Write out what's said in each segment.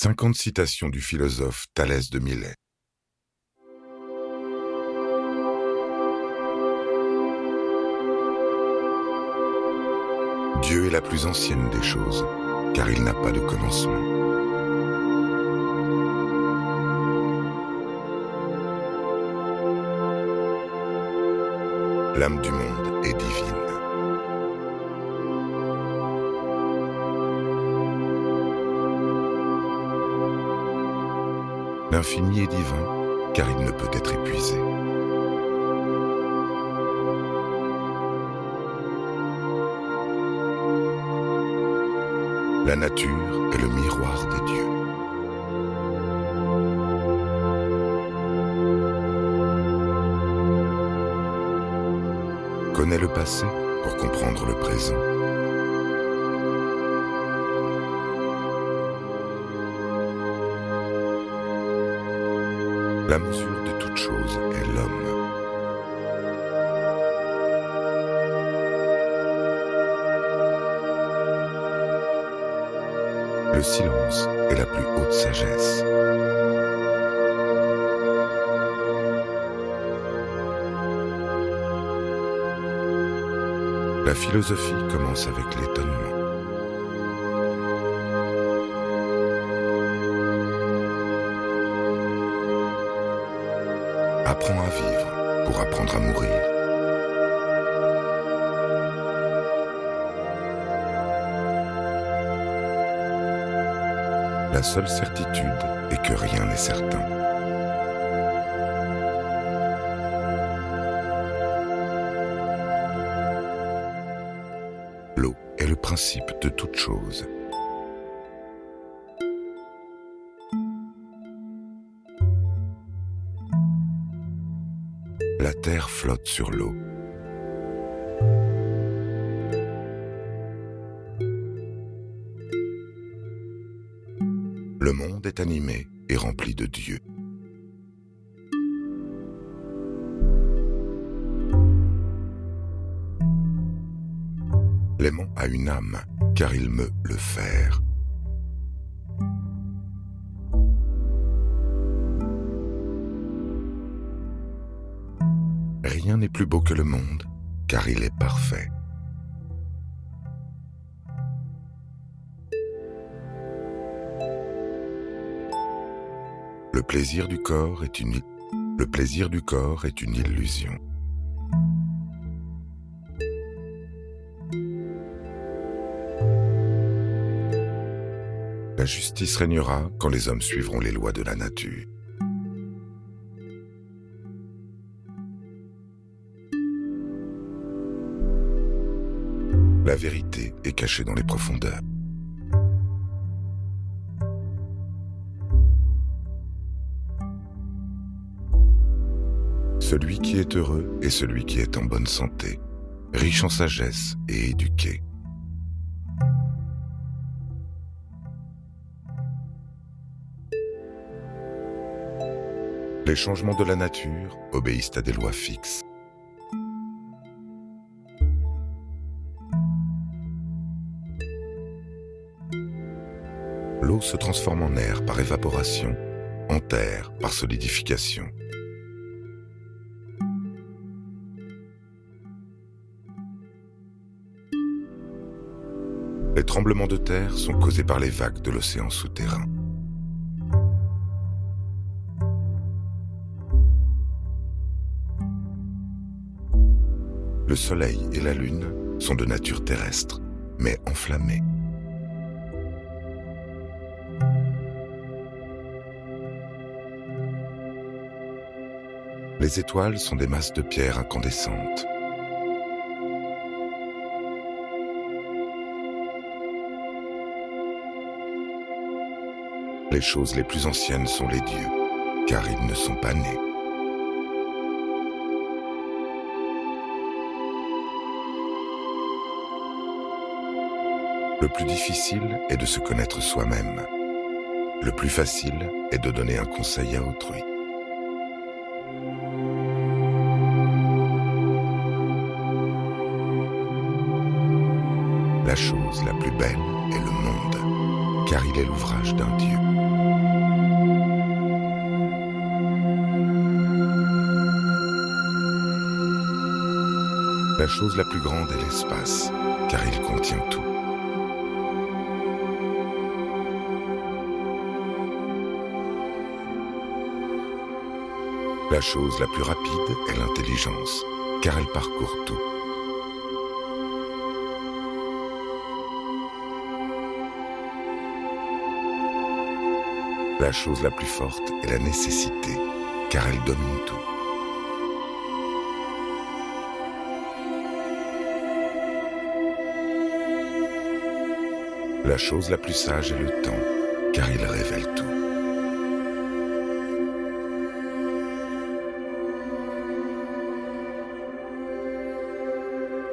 50 citations du philosophe Thalès de Milet. Dieu est la plus ancienne des choses, car il n'a pas de commencement. L'âme du monde est divine. L'infini est divin, car il ne peut être épuisé. La nature est le miroir des dieux. Connais le passé pour comprendre le présent. La mesure de toute chose est l'homme. Le silence est la plus haute sagesse. La philosophie commence avec l'étonnement. Apprends à vivre pour apprendre à mourir. La seule certitude est que rien n'est certain. L'eau est le principe de toute chose. La terre flotte sur l'eau. Le monde est animé et rempli de Dieu. L'aimant a une âme, car il meut le fer. Rien n'est plus beau que le monde, car il est parfait. Le plaisir du corps est une illusion. La justice régnera quand les hommes suivront les lois de la nature. La vérité est cachée dans les profondeurs. Celui qui est heureux est celui qui est en bonne santé, riche en sagesse et éduqué. Les changements de la nature obéissent à des lois fixes. L'eau se transforme en air par évaporation, en terre par solidification. Les tremblements de terre sont causés par les vagues de l'océan souterrain. Le soleil et la lune sont de nature terrestre, mais enflammés. Les étoiles sont des masses de pierre incandescentes. Les choses les plus anciennes sont les dieux, car ils ne sont pas nés. Le plus difficile est de se connaître soi-même. Le plus facile est de donner un conseil à autrui. La chose la plus belle est le monde, car il est l'ouvrage d'un Dieu. La chose la plus grande est l'espace, car il contient tout. La chose la plus rapide est l'intelligence, car elle parcourt tout. La chose la plus forte est la nécessité, car elle domine tout. La chose la plus sage est le temps, car il révèle tout.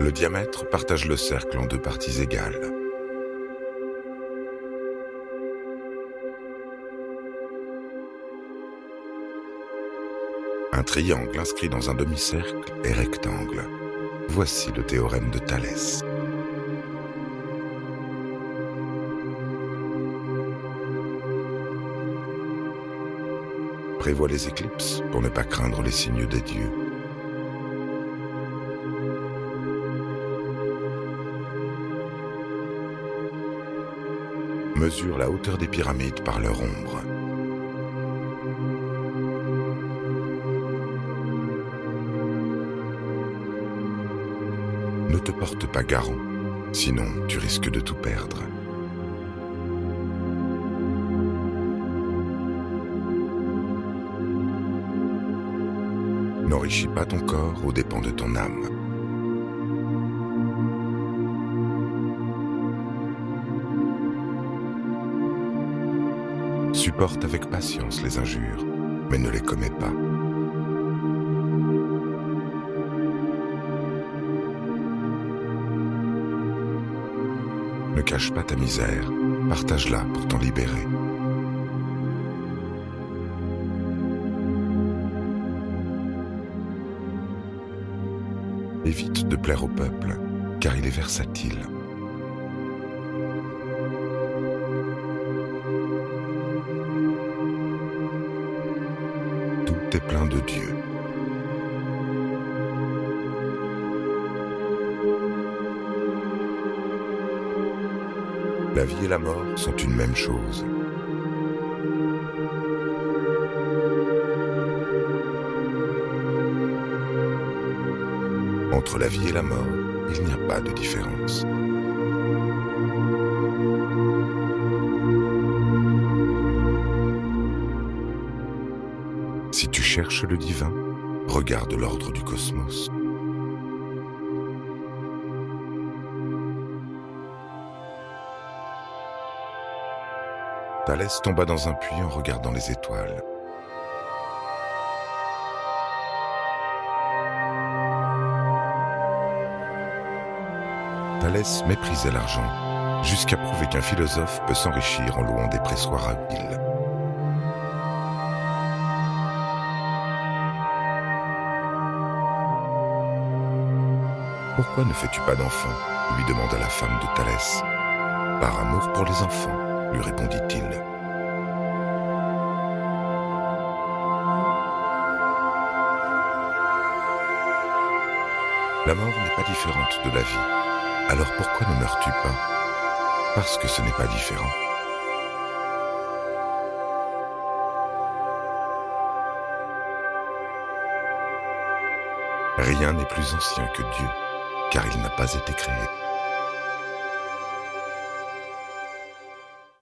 Le diamètre partage le cercle en deux parties égales. Un triangle inscrit dans un demi-cercle est rectangle. Voici le théorème de Thalès. Prévois les éclipses pour ne pas craindre les signes des dieux. Mesure la hauteur des pyramides par leur ombre. Ne te porte pas garant, sinon tu risques de tout perdre. N'enrichis pas ton corps aux dépens de ton âme. Supporte avec patience les injures, mais ne les commets pas. Ne cache pas ta misère, partage-la pour t'en libérer. Évite de plaire au peuple, car il est versatile. Tout est plein de Dieu. La vie et la mort sont une même chose. Entre la vie et la mort, il n'y a pas de différence. Si tu cherches le divin, regarde l'ordre du cosmos. Thalès tomba dans un puits en regardant les étoiles. Thalès méprisait l'argent, jusqu'à prouver qu'un philosophe peut s'enrichir en louant des pressoirs habiles. « Pourquoi ne fais-tu pas d'enfants » lui demanda la femme de Thalès. « Par amour pour les enfants » lui répondit-il. La mort n'est pas différente de la vie. Alors pourquoi ne meurs-tu pas? Parce que ce n'est pas différent. Rien n'est plus ancien que Dieu, car il n'a pas été créé.